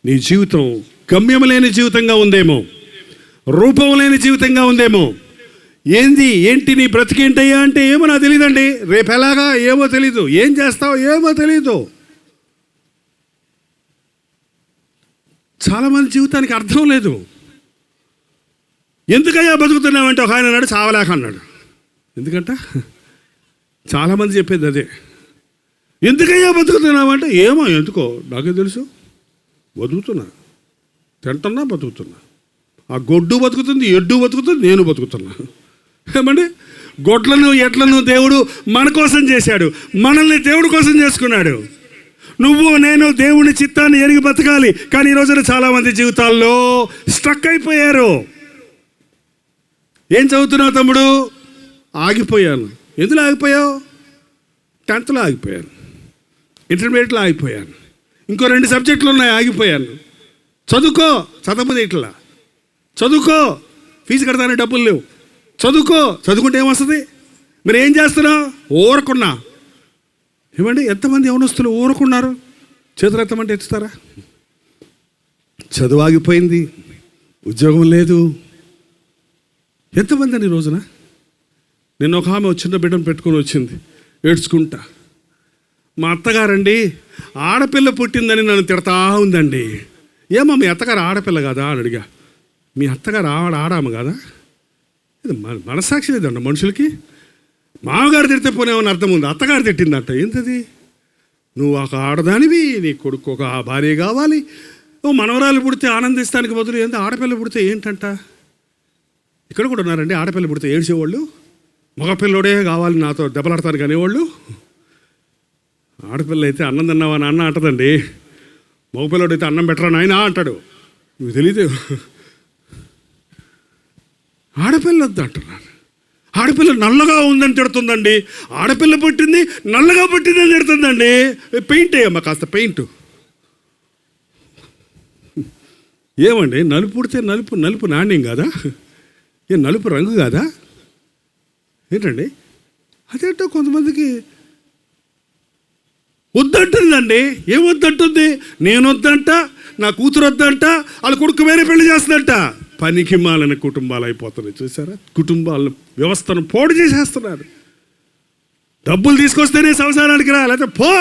నీ జీవితం గమ్యం లేని జీవితంగా ఉందేమో, రూపం లేని జీవితంగా ఉందేమో. ఏంటి నీ బ్రతికేంటయ్యా అంటే ఏమో నాకు తెలియదండి, రేపు ఎలాగా ఏమో తెలీదు, ఏం చేస్తావో ఏమో తెలీదు. చాలామంది జీవితానికి అర్థం లేదు. ఎందుకయ్యా బతుకుతున్నామంటే ఒక ఆయన అన్నాడు చావలేక అన్నాడు. ఎందుకంట చాలామంది చెప్పేది అదే. ఎందుకయ్యా బతుకుతున్నామంటే ఏమో ఎందుకో నాకే తెలుసు, బతుకుతున్నా, తింటున్నా, బతుకుతున్నా. ఆ గొడ్డు బతుకుతుంది, ఎడ్డు బతుకుతుంది, నేను బతుకుతున్నా. ఏమండి, గొడ్లను ఎడ్లను దేవుడు మన కోసం చేశాడు, మనల్ని దేవుడి కోసం చేసుకున్నాడు. నువ్వు నేను దేవుని చిత్తాన్ని ఎరిగి బతకాలి. కానీ ఈ రోజున చాలామంది జీవితాల్లో స్ట్రక్ అయిపోయారు. ఏం చదువుతున్నావు తమ్ముడు? ఆగిపోయాను. ఎందులో ఆగిపోయావు? 10th ఆగిపోయాను, ఇంటర్మీడియట్లో ఆగిపోయాను, ఇంకో 2 సబ్జెక్టులు ఉన్నాయి, ఆగిపోయాను. చదవకపోతే ఇట్లా చదువుకో, ఫీజు కడతానే డబ్బులు లేవు, చదువుకుంటే ఏమొస్తుంది? మీరు ఏం చేస్తున్నావు? ఊరకున్నా. ఏమండి, ఎంతమంది యవనస్తులు ఊరుకున్నారు? చేతులు ఎత్తమంటే ఎత్తుతారా? చదువు ఆగిపోయింది, ఉద్యోగం లేదు. ఎంతమంది అని ఈ రోజున? నిన్న ఒక ఆమె చిన్న బిడ్డను పెట్టుకొని వచ్చింది ఏడ్చుకుంటా. మా అత్తగారండి ఆడపిల్ల పుట్టిందని నన్ను తిడతా ఉందండి. ఏమో మీ అత్తగారు ఆడపిల్ల కాదా అని అడిగా. మీ అత్తగారు ఆడాము కదా? ఇది మనసాక్షి లేదండి మనుషులకి. మామగారు తిడితే పోనేమని అర్థం ఉంది, అత్తగారు తిట్టిందంట. ఏంటది? నువ్వు ఒక ఆడదానివి, నీ కొడుకు ఒక భార్య కావాలి, నువ్వు మనవరాలు పుడితే ఆనందిస్తానికి బదులు ఏంటి ఆడపిల్ల పుడితే ఏంటంట? ఇక్కడ కూడా ఉన్నారండి ఆడపిల్ల పుడితే ఏడ్చేవాళ్ళు, మగపిల్లడే కావాలి నాతో దెబ్బలాడతానికి అనేవాళ్ళు. ఆడపిల్ల అయితే అన్నం తిన్నావా నాన్న అంటదండి, మగపిల్లడు అయితే అన్నం పెట్టరా నాయనా అంటాడు. నువ్వు తెలియదు. ఆడపిల్ల వద్దు అంటున్నారు. ఆడపిల్ల నల్లగా ఉందని తిడుతుందండి. ఆడపిల్ల పుట్టింది నల్లగా పుట్టిందని తిడుతుందండి. పెయింట్ వేయమ్మా కాస్త పెయింట్. ఏమండి, నలుపు పుడితే నలుపు నాణ్యం కాదా? నలుపు రంగు కాదా? ఏంటండి అదేంటో కొంతమందికి వద్దంటుందండి. ఏం వద్దంటుంది? నేను వద్దంట, నా కూతురు వద్దంట, వాళ్ళ కొడుకు వేరే పెళ్లి చేస్తుందంట. పనికి మాలిన కుటుంబాలు అయిపోతున్నాయి. చూసారా? కుటుంబాల వ్యవస్థను పోడు చేసేస్తున్నారు. డబ్బులు తీసుకొస్తేనే సంసారానికి రా, లేకపోతే పో.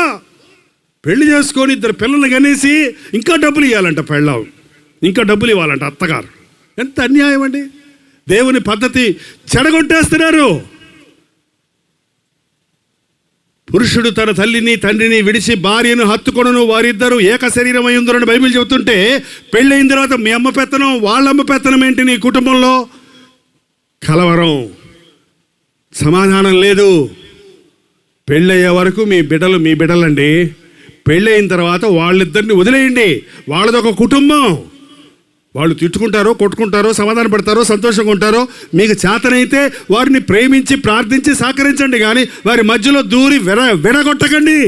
పెళ్లి చేసుకొని 2 పిల్లలు కనేసి ఇంకా డబ్బులు ఇవ్వాలంట పెళ్ళాం, ఇంకా డబ్బులు ఇవ్వాలంట అత్తగారు. ఎంత అన్యాయం అండి! దేవుని పద్ధతి చెడగొట్టేస్తున్నారు. పురుషుడు తన తల్లిని తండ్రిని విడిచి భార్యను హత్తుకొనును, వారిద్దరూ ఏక శరీరమై ఉందరని బైబిల్ చెబుతుంటే, పెళ్ళైన తర్వాత మీ అమ్మ పెత్తనం వాళ్ళమ్మ పెత్తనం ఏంటి? నీ కుటుంబంలో కలవరం, సమాధానం లేదు. పెళ్ళయ్యే వరకు మీ బిడ్డలండి. పెళ్ళైన తర్వాత వాళ్ళిద్దరిని వదిలేయండి. వాళ్ళదొక కుటుంబం. వాళ్ళు తిట్టుకుంటారో, కొట్టుకుంటారో, సమాధాన పడతారో, సంతోషంగా ఉంటారో. మీకు చేతనైతే వారిని ప్రేమించి ప్రార్థించి సహకరించండి, కానీ వారి మధ్యలో దూరి విడగొట్టకండి.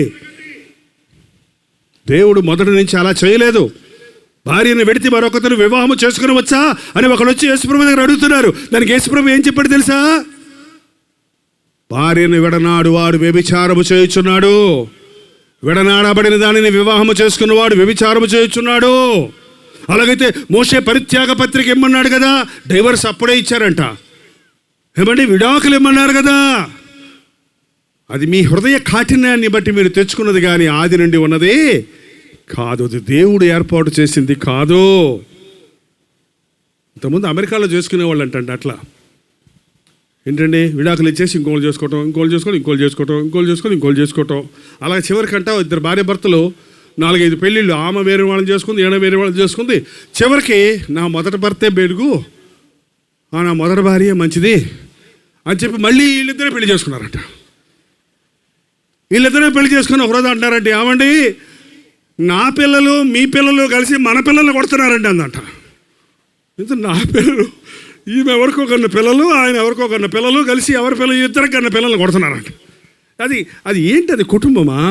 దేవుడు మొదటి నుంచి అలా చేయలేదు. భార్యను విడిచి మరొకతను వివాహం చేసుకుని వచ్చా అని ఒకడు వచ్చి యేసుప్రభు దగ్గర అడుగుతున్నారు. దానికి యేసుప్రభు ఏం చెప్పాడు తెలుసా? భార్యను విడనాడు వాడు వ్యభిచారము చేయుచున్నాడు, విడనాడబడిన దానిని వివాహము చేసుకున్నవాడు వ్యభిచారము చేయుచున్నాడు. అలాగైతే మోషే పరిత్యాగ పత్రిక ఇమ్మన్నాడు కదా, డైవర్స్ అప్పుడే ఇచ్చారంట. ఏమండి, విడాకులు ఇమ్మన్నారు కదా. అది మీ హృదయ కాఠిన్యాన్ని బట్టి మీరు తెచ్చుకున్నది, కానీ ఆది నుండి ఉన్నది కాదు. అది దేవుడు ఏర్పాటు చేసింది కాదు. ఇంతకుముందు అమెరికాలో చేసుకునే వాళ్ళు అంటండి అట్లా. ఏంటండి, విడాకులు ఇచ్చేసి ఇంకోళ్ళు చేసుకోవటం. అలా చివరికంట 2 భార్య భర్తలు 4-5 పెళ్ళిళ్ళు, ఆమె వేరే వాళ్ళని చేసుకుంది, ఈయన వేరే వాళ్ళని చేసుకుంది. చివరికి నా మొదటి భర్తే బెడుగు, నా మొదటి భార్య మంచిది అని చెప్పి మళ్ళీ వీళ్ళిద్దరే పెళ్లి చేసుకున్నారంట. వీళ్ళిద్దరే పెళ్లి చేసుకుని ఒకరోజు అంటారంటే, ఏమండి నా పిల్లలు మీ పిల్లలు కలిసి మన పిల్లల్ని కొడుతున్నారండి అందంట. నా పిల్లలు, ఈమె ఎవరికో కన్న పిల్లలు, ఆయన ఎవరికో కన్న పిల్లలు కలిసి ఎవరి పిల్లలు ఇద్దరు కన్న పిల్లల్ని కొడుతున్నారంట. అది ఏంటి? అది కుటుంబమా?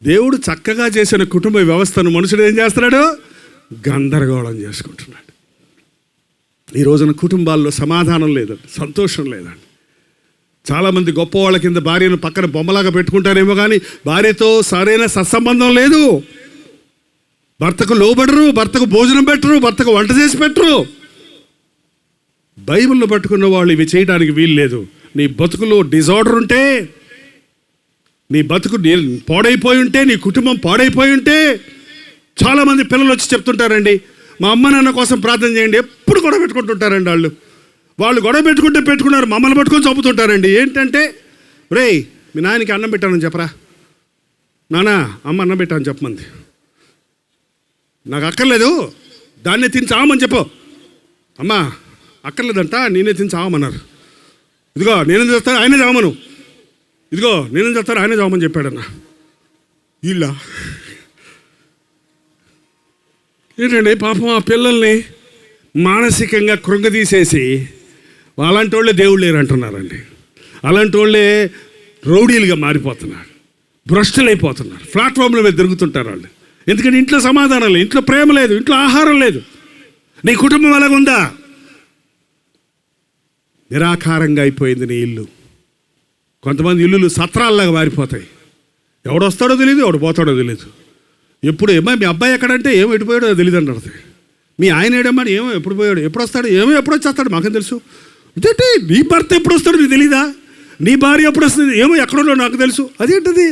దేవుడు చక్కగా చేసిన కుటుంబ వ్యవస్థను మనుషుడు ఏం చేస్తున్నాడు? గందరగోళం చేసుకుంటున్నాడు. ఈ రోజున కుటుంబాల్లో సమాధానం లేదండి, సంతోషం లేదండి. చాలామంది గొప్పవాళ్ళ కింద భార్యను పక్కన బొమ్మలాగా పెట్టుకుంటారేమో, కానీ భార్యతో సరైన సత్సంబంధం లేదు. భర్తకు లోబడరు, భర్తకు భోజనం పెట్టరు, భర్తకు వంట చేసి పెట్టరు. బైబిల్ను పట్టుకున్న వాళ్ళు ఇవి చేయడానికి వీలు లేదు. నీ బతుకులో డిజార్డర్ ఉంటే, నీ బతుకు పాడైపోయి ఉంటే, నీ కుటుంబం పాడైపోయి ఉంటే, చాలామంది పిల్లలు వచ్చి చెప్తుంటారండి, మా అమ్మ నాన్న కోసం ప్రార్థన చేయండి. ఎప్పుడు గొడవ పెట్టుకుంటుంటారండి వాళ్ళు గొడవ పెట్టుకున్నారు, మమ్మల్ని పట్టుకొని చంపుతుంటారండి. ఏంటంటే, రేయ్ మీ నాయనకి అన్నం పెట్టానని చెప్పరా, నాన్న అమ్మ అన్నం పెట్టానని చెప్పమంది, నాకు అక్కర్లేదు దాన్నే తిని చావమని చెప్పు. అమ్మ అక్కర్లేదంట నేనే తిని చావమన్నారు. ఇదిగో నేనేం చేస్తాను ఆయనే చావమను, ఇదిగో నేనేం చేస్తాను ఆయనే చావమని చెప్పాడన్న. వీళ్ళ ఏంటండి పాపం ఆ పిల్లల్ని మానసికంగా కృంగదీసేసి అలాంటి వాళ్ళే దేవుళ్ళు లేరు అంటున్నారండి. అలాంటి వాళ్ళే రౌడీలుగా మారిపోతున్నారు, భ్రష్టులైపోతున్నారు, ప్లాట్ఫామ్ల మీద తిరుగుతుంటారు వాళ్ళు. ఎందుకంటే ఇంట్లో సమాధానం లేదు, ఇంట్లో ప్రేమ లేదు, ఇంట్లో ఆహారం లేదు. నీ కుటుంబం అలాగుందా? నిరాకారంగా అయిపోయింది నీ ఇల్లు. కొంతమంది ఇల్లులు సత్రాల్లాగా మారిపోతాయి. ఎవడొస్తాడో తెలియదు, ఎవడు పోతాడో తెలియదు. ఎప్పుడు ఏమో మీ అబ్బాయి ఎక్కడంటే ఏమో ఎడిపోయాడో తెలియదు అంటారు. మీ ఆయన ఏడమ్మని ఏమో ఎప్పుడు పోయాడు, ఎప్పుడు వస్తాడు, ఏమో ఎప్పుడు వచ్చేస్తాడు మాకేం తెలుసు. ఇదేంటి నీ భర్త ఎప్పుడు వస్తాడో నీకు తెలీదా? నీ భార్య ఎప్పుడు వస్తుంది ఏమో ఎక్కడో నాకు తెలుసు. అదేంటది?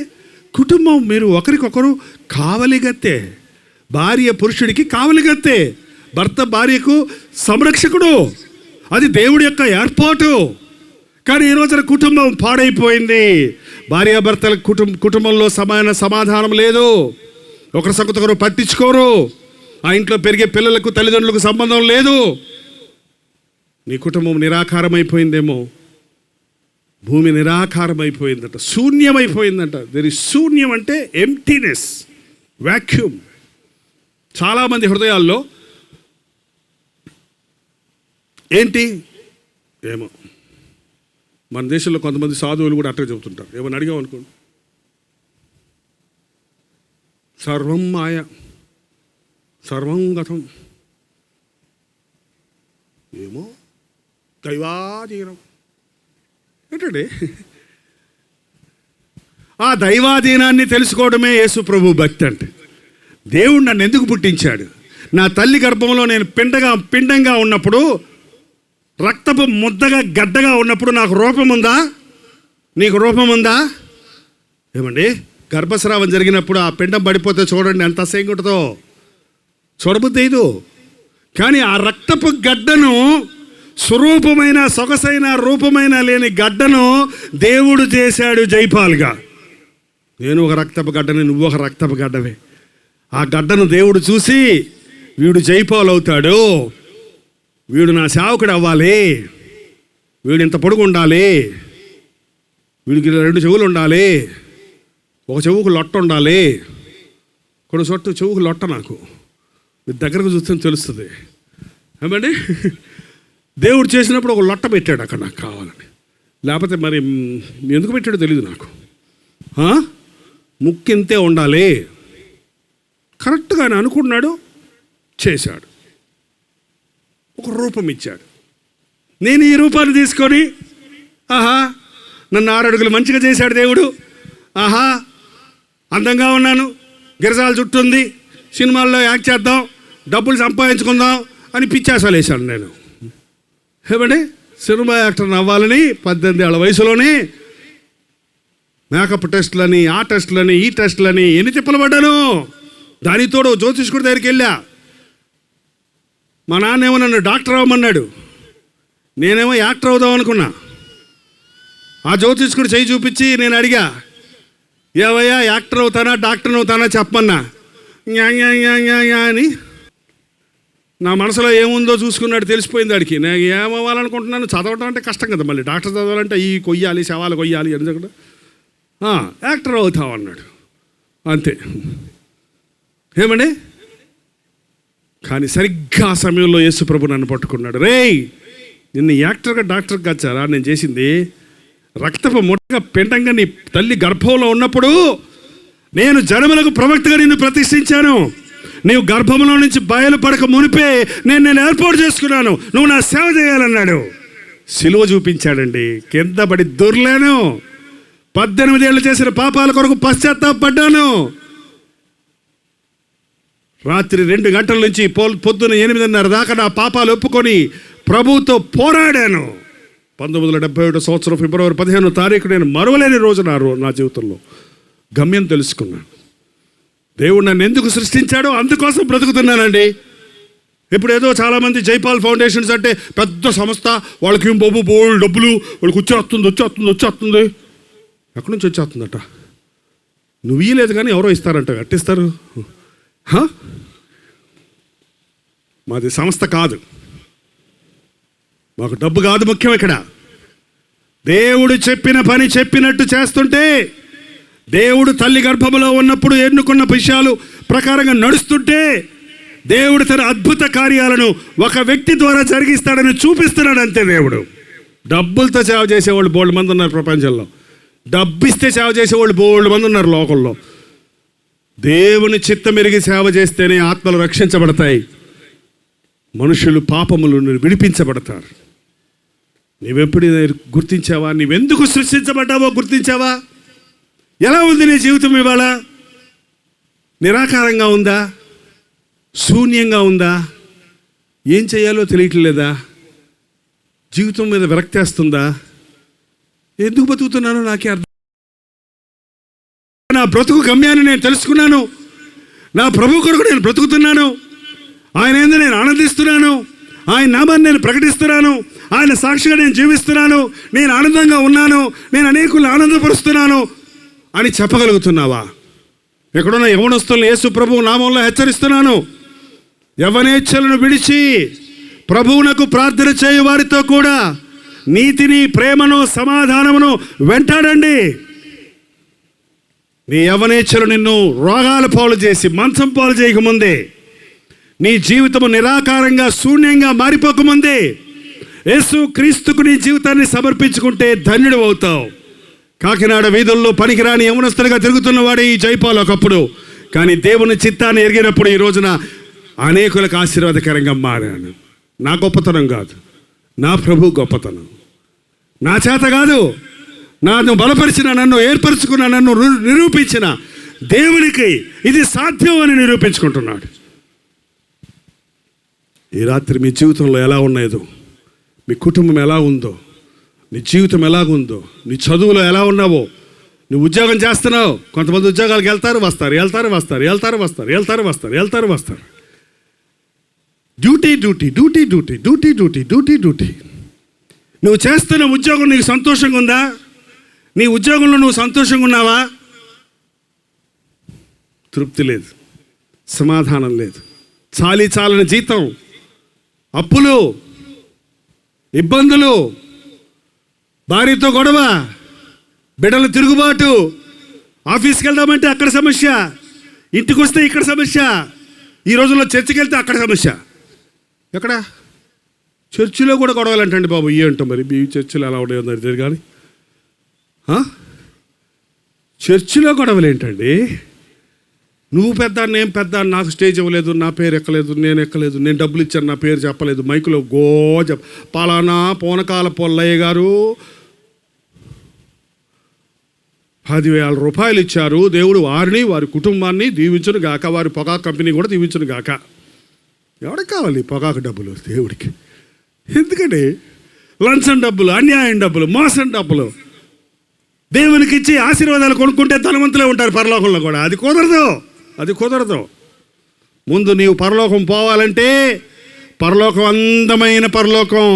కుటుంబం మీరు ఒకరికొకరు కావలిగత్తే. భార్య పురుషుడికి కావలిగత్తే, భర్త భార్యకు సంరక్షకుడు. అది దేవుడి యొక్క ఏర్పాటు. కానీ ఈ రోజున కుటుంబం పాడైపోయింది. భార్యాభర్తల కుటుంబంలో సమాధానం లేదు. ఒకరి సంగతి ఒకరు పట్టించుకోరు. ఆ ఇంట్లో పెరిగే పిల్లలకు తల్లిదండ్రులకు సంబంధం లేదు. నీ కుటుంబం నిరాకారమైపోయిందేమో. భూమి నిరాకారమైపోయిందట, శూన్యమైపోయిందంట. శూన్యం అంటే ఎంప్టీనెస్, వ్యాక్యూమ్. చాలామంది హృదయాల్లో ఏంటి ఏమో. మన దేశంలో కొంతమంది సాధువులు కూడా అట్టగా చెబుతుంటారు. ఏమని అడిగాం అనుకోండి, సర్వం మాయ, సర్వం గతం, ఏమో దైవాధీనం. ఏంటండి ఆ దైవాధీనాన్ని తెలుసుకోవడమే యేసు ప్రభు భక్తి అంటే. దేవుడు నన్ను ఎందుకు పుట్టించాడు? నా తల్లి గర్భంలో నేను పిండంగా ఉన్నప్పుడు, రక్తపు ముద్దగా గడ్డగా ఉన్నప్పుడు నాకు రూపం ఉందా? నీకు రూపం ఉందా? ఏమండి, గర్భస్రావం జరిగినప్పుడు ఆ పిండం పడిపోతే చూడండి ఎంత అసహ్యంగా ఉంటుందో, చూడబుద్దేదు. కానీ ఆ రక్తపు గడ్డను, స్వరూపమైన సొగసైన రూపమైన లేని గడ్డను దేవుడు చేశాడు జైపాల్గా. నేను ఒక రక్తపు గడ్డని, నువ్వు ఒక రక్తపు గడ్డవే. ఆ గడ్డను దేవుడు చూసి వీడు జైపాల్ అవుతాడు, వీడు నా సేవకుడు అవ్వాలి, వీడు ఇంత పొడుగు ఉండాలి, వీడికి 2 చెవులు ఉండాలి, ఒక చెవుకు లొట్ట ఉండాలి, కొన్ని చోట్టు చెవుకు లొట్ట. నాకు మీరు దగ్గరకు చూస్తే తెలుస్తుంది. ఏమండి, దేవుడు చేసినప్పుడు ఒక లొట్ట పెట్టాడు అక్కడ నాకు కావాలని. లేకపోతే మరి ఎందుకు పెట్టాడో తెలియదు నాకు. ముక్కింతే ఉండాలి, కరెక్ట్గా ఆయన అనుకున్నాడు, చేశాడు, ఒక రూపం ఇచ్చాడు. నేను ఈ రూపాన్ని తీసుకొని ఆహా నన్ను 6 అడుగులు మంచిగా చేశాడు దేవుడు, ఆహా అందంగా ఉన్నాను, గిరజాల జుట్టు ఉంది, సినిమాల్లో యాక్ట్ చేద్దాం, డబ్బులు సంపాదించుకుందాం అని పిచ్చాసాలు వేశాను నేను. ఏమండి, సినిమా యాక్టర్ని అవ్వాలని 18 ఏళ్ల వయసులోనే మేకప్ టెస్టులని, ఆ టెస్టులని, ఈ టెస్టులని ఎన్ని తిప్పలు పడ్డాను. దానితోడు జ్యోతిష్కుడి దగ్గరికి వెళ్ళా. మా నాన్నేమో నన్ను డాక్టర్ అవ్వమన్నాడు, నేనేమో యాక్టర్ అవుదాం అనుకున్నా. ఆ జ్యోతిష్కుడు చేయి చూపించి నేను అడిగా, ఏవయ్యా యాక్టర్ అవుతానా డాక్టర్ అవుతానా చెప్పమన్నా. అని నా మనసులో ఏముందో చూసుకున్నాడు, తెలిసిపోయింది వాడికి. నేను ఏమవ్వాలనుకుంటున్నాను, చదవటం అంటే కష్టం కదా, మళ్ళీ డాక్టర్ చదవాలంటే ఈ కొయ్యాలి, శవాలు కొయ్యాలి అని చెప్పడం. యాక్టర్ అవుతావు అన్నాడు, అంతే. ఏమండి, కానీ సరిగ్గా ఆ సమయంలో యేసు ప్రభు నన్ను పట్టుకున్నాడు. రేయ్, నిన్ను యాక్టర్గా డాక్టర్గా వచ్చారా నేను చేసింది? రక్తపు ముట్టగా పిండంగా నీ తల్లి గర్భంలో ఉన్నప్పుడు నేను జనములకు ప్రవక్తగా నిన్ను ప్రతిష్ఠించాను. నీవు గర్భంలో నుంచి బయలుపడక మునిపే నేను ఏర్పాటు చేసుకున్నాను, నువ్వు నా సేవ చేయాలన్నాడు. సిలువ చూపించాడండి, కింద పడి దొర్లేను, 18 ఏళ్ళు చేసిన పాపాల కొరకు పశ్చాత్తాపడ్డాను. రాత్రి 2 గంటల నుంచి పొద్దున 8:30 దాకా నా పాపాలు ఒప్పుకొని ప్రభువుతో పోరాడాను. 1971 సంవత్సరం ఫిబ్రవరి 15వ తారీఖు నేను మరువలేని రోజు నా జీవితంలో గమ్యం తెలుసుకున్నాను. దేవుడు నన్ను ఎందుకు సృష్టించాడో అందుకోసం బ్రతుకుతున్నానండి. ఇప్పుడు ఏదో చాలామంది జైపాల్ ఫౌండేషన్స్ అంటే పెద్ద సంస్థ, వాళ్ళకి ఏం బాబు బోల్డ్ డబ్బులు, వాళ్ళకి వచ్చేస్తుంది. ఎక్కడి నుంచి వచ్చేస్తుందట? నువ్వు ఇయ్యలేదు కానీ ఎవరో ఇస్తారంట. అట్టిస్తారు. మాది సంస్థ కాదు, మాకు డబ్బు కాదు ముఖ్యం. ఇక్కడ దేవుడు చెప్పిన పని చెప్పినట్టు చేస్తుంటే, దేవుడు తల్లి గర్భంలో ఉన్నప్పుడు ఎన్నుకున్న విషయాలు ప్రకారంగా నడుస్తుంటే, దేవుడు తన అద్భుత కార్యాలను ఒక వ్యక్తి ద్వారా జరిగిస్తాడని చూపిస్తున్నాడు అంతే. దేవుడు డబ్బులతో సేవ చేసేవాళ్ళు బోల్డ్ మంది ఉన్నారు ప్రపంచంలో. డబ్బిస్తే సేవ చేసేవాళ్ళు బోల్డ్ మంది ఉన్నారు లోకంలో. దేవుని చిత్తం ఎరిగి సేవ చేస్తేనే ఆత్మలు రక్షించబడతాయి, మనుషులు పాపములు విడిపించబడతారు. నీవెప్పుడు గుర్తించావా? నీవెందుకు సృష్టించబడ్డావో గుర్తించావా? ఎలా ఉంది నీ జీవితం ఇవాళ? నిరాకారంగా ఉందా? శూన్యంగా ఉందా? ఏం చేయాలో తెలియట్లేదా? జీవితం మీద విరక్తేస్తుందా? ఎందుకు బతుకుతున్నానో నాకే అర్థం. నా బ్రతుకు గమ్యాన్ని నేను తెలుసుకున్నాను. నా ప్రభు కొరకు నేను బ్రతుకుతున్నాను. ఆయన ఏందో నేను ఆనందిస్తున్నాను. ఆయన నామాన్ని నేను ప్రకటిస్తున్నాను. ఆయన సాక్షిగా నేను జీవిస్తున్నాను. నేను ఆనందంగా ఉన్నాను. నేను అనేకులను ఆనందపరుస్తున్నాను అని చెప్పగలుగుతున్నావా? ఎక్కడున్న యవనస్తులను యేసు ప్రభువు నామంలో హెచ్చరిస్తున్నాను. యవనేచ్ఛలను విడిచి ప్రభువునకు ప్రార్థన చేయు వారితో కూడా నీతిని, ప్రేమను, సమాధానమును వెంటాడండి. నీ యవనేచ్ఛలు నిన్ను రోగాల పాలు చేసి మంచం పాలు చేయకముందే, నీ జీవితము నిరాకారంగా శూన్యంగా మారిపోకముందే యేసు క్రీస్తుకు నీ జీవితాన్ని సమర్పించుకుంటే ధన్యుడు అవుతావు. కాకినాడ వీధుల్లో పనికిరాని యవనస్తులుగా తిరుగుతున్నవాడే ఈ జైపాల్ ఒకప్పుడు. కానీ దేవుని చిత్తాన్ని ఎరిగినప్పుడు ఈ రోజున అనేకులకు ఆశీర్వాదకరంగా మారాను. నా గొప్పతనం కాదు, నా ప్రభు గొప్పతనం. నా చేత కాదు, నన్ను బలపరిచిన, నన్ను ఏర్పరచుకున్న, నన్ను నిరూపించిన దేవునికి ఇది సాధ్యం అని నిరూపించుకుంటున్నాడు. ఈ రాత్రి మీ జీవితంలో ఎలా ఉన్నాయో, మీ కుటుంబం ఎలా ఉందో, నీ జీవితం ఎలాగుందో, నీ చదువులో ఎలా ఉన్నావో, నువ్వు ఉద్యోగం చేస్తున్నావు. కొంతమంది ఉద్యోగాలకు వెళ్తారు. డ్యూటీ. నువ్వు చేస్తున్న ఉద్యోగం నీకు సంతోషంగా ఉందా? నీ ఉద్యోగంలో నువ్వు సంతోషంగా ఉన్నావా? తృప్తి లేదు, సమాధానం లేదు, చాలని జీతం, అప్పులు, ఇబ్బందులు, భార్యతో గొడవ, బిడ్డల తిరుగుబాటు, ఆఫీస్కి వెళ్దామంటే అక్కడ సమస్య, ఇంటికి వస్తే ఇక్కడ సమస్య, ఈ రోజుల్లో చర్చికి వెళ్తే అక్కడ సమస్య. ఎక్కడ? చర్చిలో కూడా గొడవలంటండి బాబు. అంటాం మరి మీ చర్చిలో ఎలా ఉన్నాయో తెలియదు కానీ చర్చిలో గొడవలు ఏంటండి? నువ్వు పెద్ద, నేను పెద్ద, నాకు స్టేజ్ ఇవ్వలేదు, నా పేరు ఎక్కలేదు, నేను ఎక్కలేదు, నేను డబ్బులు ఇచ్చాను, నా పేరు చెప్పలేదు, మైకులో పలానా పోనకాల పొల్లయ్య గారు 10,000 రూపాయలు ఇచ్చారు, దేవుడు వారిని, వారి కుటుంబాన్ని దీవించును గాక, వారి పొగాకు కంపెనీ కూడా దీవించును గాక. ఎవరికి కావాలి పొగాకు డబ్బులు? దేవుడికి. ఎందుకంటే లంచం డబ్బులు, అన్యాయం డబ్బులు, మోసం డబ్బులు దేవునికి ఇచ్చి ఆశీర్వాదాలు కొనుక్కుంటే ధనవంతులే ఉంటారు పరలోకంలో కూడా. అది కుదరదు. ముందు నీవు పరలోకం పోవాలంటే పరలోకం అందమైన పరలోకం.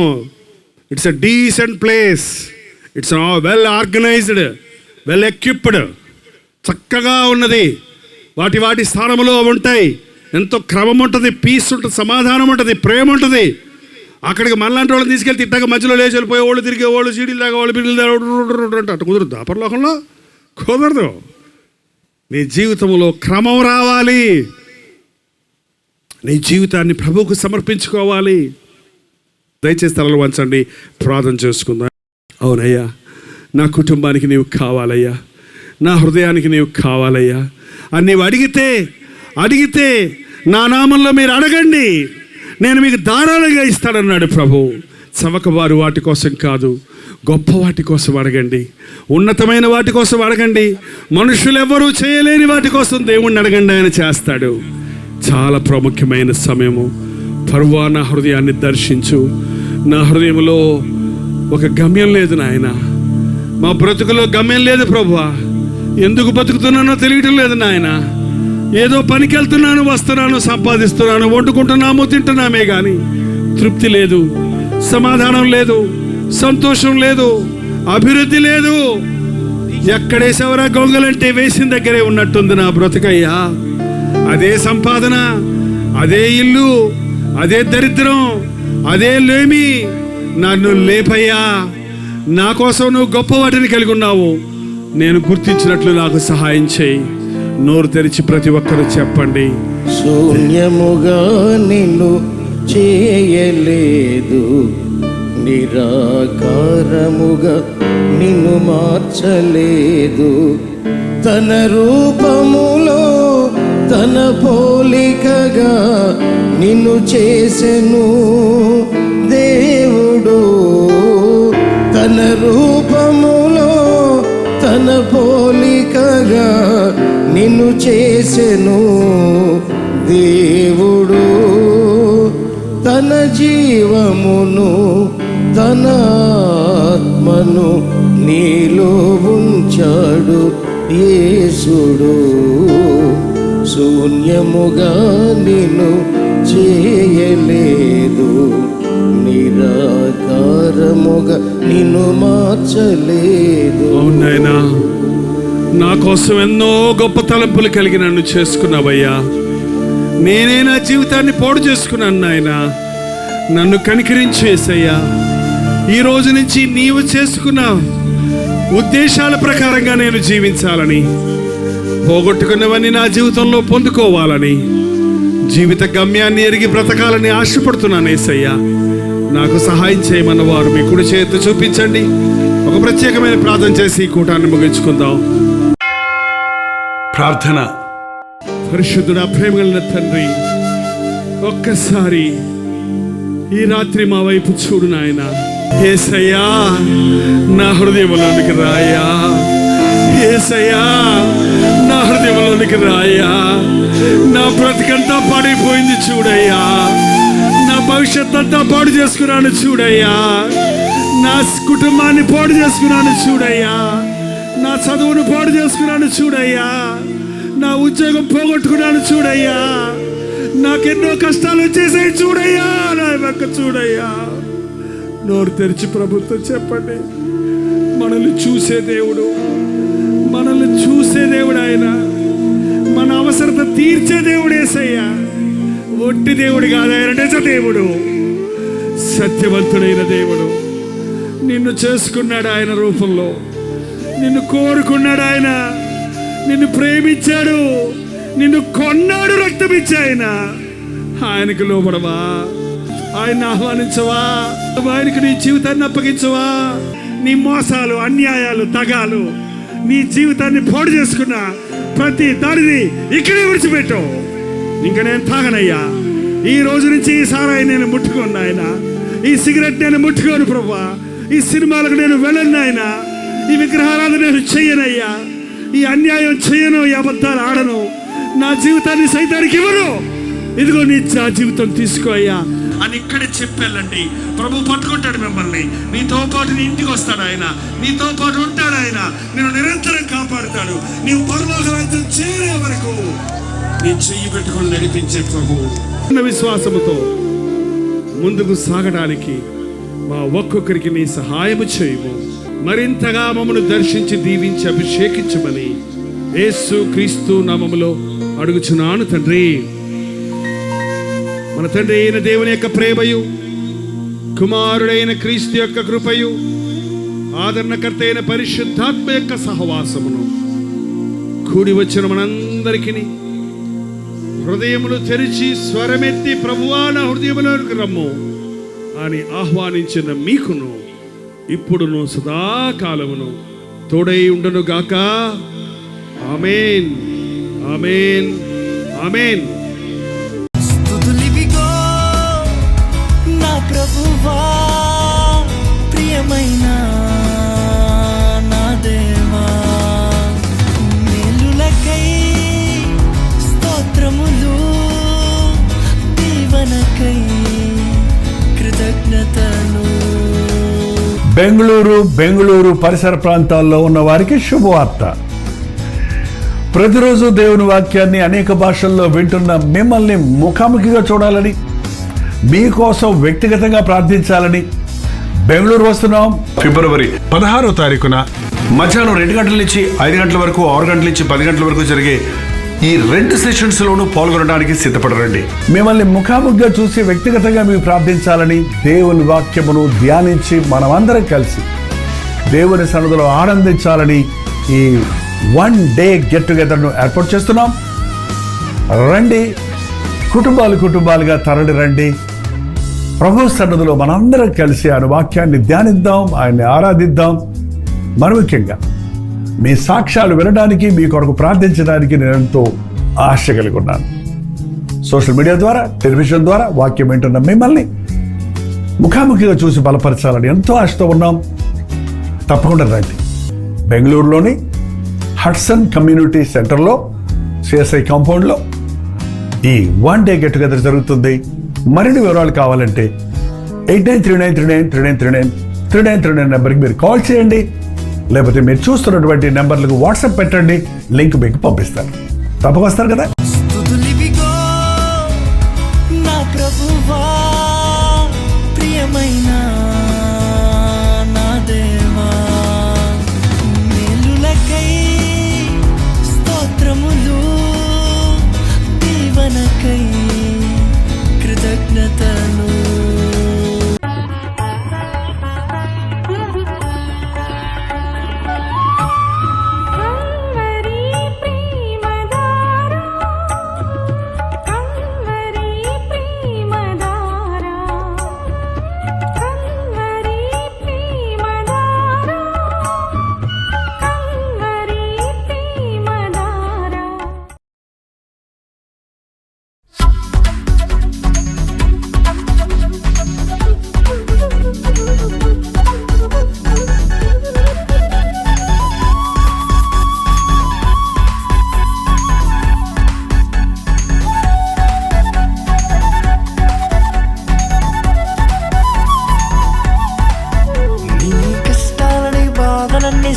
It's a decent place. It's well organised, well equipped, చక్కగా ఉన్నది. వాటి స్థానంలో ఉంటాయి. ఎంతో క్రమం ఉంటుంది, పీస్ ఉంటుంది, సమాధానం ఉంటుంది, ప్రేమ ఉంటుంది. అక్కడికి మనలాంటి వాళ్ళని తీసుకెళ్తే ఇట్టగా మధ్యలో లేచి వెళ్ళిపోయే వాళ్ళు, తిరిగే వాళ్ళు, సీడీలు తాగే వాళ్ళు, బిడ్డలు అంటే అటు కుదరదు. ఆ పరలోకంలో కుదరదు. నీ జీవితంలో క్రమం రావాలి. నీ జీవితాన్ని ప్రభువుకు సమర్పించుకోవాలి. దయచేసి తలలు వంచండి, ప్రార్థన చేసుకుందాం. అవునయ్యా, నా కుటుంబానికి నీవు కావాలయ్యా, నా హృదయానికి నీవు కావాలయ్యా అని నీవు అడిగితే నా నామంలో మీరు అడగండి, నేను మీకు ధారాళంగా ఇస్తానన్నాడు ప్రభు. చవకవారు వాటి కోసం కాదు, గొప్ప వాటి కోసం అడగండి, ఉన్నతమైన వాటి కోసం అడగండి, మనుషులు ఎవరూ చేయలేని వాటి కోసం దేవుణ్ణి అడగండి, ఆయన చేస్తాడు. చాలా ప్రాముఖ్యమైన సమయము. ప్రభువా, నా హృదయాన్ని దర్శించు. నా హృదయంలో ఒక గమ్యం లేదు నాయన. మా బ్రతుకులో గమ్యం లేదు ప్రభువా. ఎందుకు బతుకుతున్నానో తెలియటం లేదు నాయన. ఏదో పనికి వెళ్తున్నాను, వస్తున్నాను, సంపాదిస్తున్నాను, వండుకుంటున్నాము, తింటున్నామే కానీ తృప్తి లేదు, సమాధానం లేదు, సంతోషం లేదు, అభివృద్ధి లేదు. ఎక్కడేసేవరా గొంగలంటే వేసిన దగ్గరే ఉన్నట్టుంది నా బ్రతుకయ్యా. అదే సంపాదన, అదే ఇల్లు, అదే దరిద్రం, అదే లేమి. నన్ను లేపయ్యా. నా కోసం నువ్వు గొప్ప వాటిని కలిగి ఉన్నావు. నేను గుర్తించినట్లు నాకు సహాయం చేయి. నోరు తెరిచి ప్రతి ఒక్కరు చెప్పండి. శూన్యముగా నిన్ను చేయలేదు, నిరాకారముగా నిన్ను మార్చలేదు. తన రూపములో తన పోలికగా నిన్ను చేసెను దేవుడు. తన రూపములో తన పోలికగా నిన్ను చేసెను దేవుడు. తన జీవమును తన ఆత్మను నీలో ఉంచాడు యేసుడు. శూన్యముగా నిన్ను చేయలేదు, నిరాకారముగా నిన్ను మార్చలేదు. అవునాయనా, నా కోసం ఎన్నో గొప్ప తలంపులు కలిగి నన్ను చేసుకున్నావయ్యా. నేనే నా జీవితాన్ని పాడు చేసుకున్నాను నాయన. నన్ను కనికరించేసయ్యా. ఈ రోజు నుంచి నీవు చేసుకున్న ఉద్దేశాల ప్రకారంగా నేను జీవించాలని, పోగొట్టుకున్నవన్నీ నా జీవితంలో పొందుకోవాలని, జీవిత గమ్యాన్ని ఎరిగి బ్రతకాలని ఆశపడుతున్నాను యేసయ్యా. నాకు సహాయం చేయమన్న వారు మీ కుడి చేతి చూపించండి. ఒక ప్రత్యేకమైన ప్రార్థన చేసి ఈ కూటాన్ని ముగించుకుందాం. ప్రార్థన. పరిశుద్ధుడా, ప్రేమ కలిగిన తండ్రి, ఒక్కసారి ఈ రాత్రి మా వైపు చూడు నాయన. యేసయ్యా, నా హృదయంలోనికి రాయా. యేసయ్యా, నా హృదయంలోనికి రాయా. నా బ్రతికంతా పాడైపోయింది చూడయ్యా. నా భవిష్యత్ అంతా పాడు చేసుకున్నాను చూడయ్యా. నా కుటుంబాన్ని పాడు చేసుకున్నాను చూడయ్యా. నా చదువును పాడు చేసుకున్నాను చూడయ్యా. నా ఉద్యోగం పోగొట్టుకున్నాను చూడయ్యా. నాకెన్నో కష్టాలు వచ్చేసాయి చూడయ్యా. నా వెనక చూడయ్యా. నోరు తెరిచి ప్రభుత్వం చెప్పండి. మనల్ని చూసే దేవుడు, మనల్ని చూసే దేవుడు ఆయన. మన అవసరత తీర్చే దేవుడు యేసయ్యా. ఒట్టి దేవుడు కాదు ఆయన, నిజ దేవుడు, సత్యవంతుడైన దేవుడు. నిన్ను చేసుకున్నాడు ఆయన రూపంలో. నిన్ను కోరుకున్నాడు ఆయన. నిన్ను ప్రేమించాడు. నిన్ను కొన్నాడు, రక్తం ఇచ్చి ఆయన. ఆయనకు లోబడవా? ఆయన ఆహ్వానించవా? ఆయనకు నీ జీవితాన్ని అప్పగించవా? నీ మోసాలు, అన్యాయాలు, దగాలు, నీ జీవితాన్ని పాడు చేసుకున్న ప్రతి దాడిని ఇక్కడే విడిచిపెట్టు. ఇంకా నేను తాగనయ్యా. ఈ రోజు నుంచి ఈ సారాయి నేను ముట్టుకోను ఆయన. ఈ సిగరెట్ నేను ముట్టుకోను ప్రభువా. ఈ సినిమాలకు నేను వెళ్ళను ఆయన. ఈ విగ్రహాలను నేను చెయ్యనయ్యా. ఈ అన్యాయం చెయ్యను, ఈ అబద్ధాలు ఆడను. నా జీవితాన్ని సైతానికి ఇవ్వను. ఇదిగో నీ జీవితం తీసుకో అయ్యా అని ఇక్కడే చెప్పాలండి. ప్రభు పట్టుకుంటాడు మిమ్మల్ని. నీతో పాటు నీ ఇంటికి వస్తాడు ఆయన. నీతో పాటు ఉంటాడు ఆయన. నేను నిరంతరం కాపాడుతాడు. నీవు పరలోక రాజ్యం చేరే వరకు నీ చెయ్యి పెట్టుకొని నడిపించే ప్రభు. విశ్వాసముతో ముందుకు సాగడానికి మా ఒక్కొక్కరికి నీ సహాయము చేయము. మరింతగా మమ్మను దర్శించి దీవించి అభిషేకించమని యేసు క్రీస్తు నామములో అడుగుచున్నాను తండ్రి. మన తండ్రి అయిన దేవుని యొక్క ప్రేమయు, కుమారుడైన క్రీస్తు యొక్క కృపయు, ఆదరణకర్త అయిన పరిశుద్ధాత్మ యొక్క సహవాసమును కూడి వచ్చిన మనందరికీ హృదయములు తెరిచి స్వరమెత్తి ప్రభువా నా హృదయములోకి రమ్ము అని ఆహ్వానించిన మీకును ఇప్పుడును సదాకాలమును తోడై ఉండును గాక. ఆమేన్, ఆమేన్, ఆమేన్. స్తుతులివిగో నా ప్రభువా, ప్రియమైన నా దేవా. మేలులకై స్తోత్రములు బెంగళూరు పరిసర ప్రాంతాల్లో ఉన్న వారికి శుభవార్త. ప్రతిరోజు దేవుని వాక్యాన్ని అనేక భాషల్లో వింటున్న మిమ్మల్ని ముఖాముఖిగా చూడాలని, మీకోసం వ్యక్తిగతంగా ప్రార్థించాలని బెంగళూరు వస్తున్నాం. ఫిబ్రవరి 16వ తారీఖున మధ్యాహ్నం 2 గంటల నుంచి 5 గంటల వరకు, 6 గంటల నుంచి 10 గంటల వరకు జరిగే ఈ 2 సెషన్స్లోనూ పాల్గొనడానికి సిద్ధపడరండి. మిమ్మల్ని ముఖాముఖిగా చూసి వ్యక్తిగతంగా మీకు ప్రార్థించాలని, దేవుని వాక్యమును ధ్యానించి మనమందరం కలిసి దేవుని సన్నిధిలో ఆనందించాలని ఈ 1 డే గెట్ టుగెదర్ను ఏర్పాటు చేస్తున్నాం. రండి, కుటుంబాలుగా తరలి రండి. ప్రభు సన్నిధిలో మనందరం కలిసి ఆయన వాక్యాన్ని ధ్యానిద్దాం, ఆయన్ని ఆరాధిద్దాం. మరి ముఖ్యంగా మీ సాక్ష్యాలు వినడానికి, మీ కొరకు ప్రార్థించడానికి నేను ఎంతో ఆశ కలిగి ఉన్నాను. సోషల్ మీడియా ద్వారా, టెలివిజన్ ద్వారా వాక్యం వింటున్న మిమ్మల్ని ముఖాముఖిగా చూసి బలపరచాలని ఎంతో ఆశతో ఉన్నాం. తప్పకుండా రండి. బెంగళూరులోని హడ్సన్ కమ్యూనిటీ సెంటర్లో, సిఎస్ఐ కాంపౌండ్లో ఈ 1 డే గెట్ టుగెదర్ జరుగుతుంది. మరిన్ని వివరాలు కావాలంటే 8939393939 నెంబర్కి మీరు కాల్ చేయండి, లేకపోతే మీరు చూస్తున్నటువంటి నెంబర్లకు వాట్సాప్ పెట్టండి, లింక్ మీకు పంపిస్తారు. తప్పక వస్తారు కదా. స్తుతులివిగో నా ప్రభువా, ప్రియమైన నా దేవా, మేలులకై స్తోత్రములు, దీవెనకై కృతజ్ఞతలు.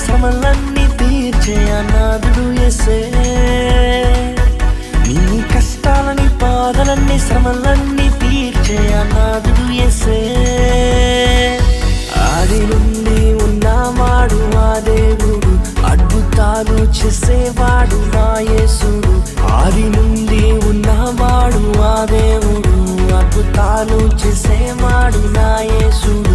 శ్రమలన్నీ తీర్చే అనాథుడు యేసే, నీ కష్టాలని బాధలన్నీ శ్రమలన్నీ తీర్చే అనాథుడు యేసే. ఆది నుండి ఉన్నవాడు ఆ దేవుడు, అద్భుతాలు చేసేవాడు నా యేసుడు. ఆది నుండి ఉన్నవాడు ఆ దేవుడు, అద్భుతాలు చేసేవాడు నా యేసుడు.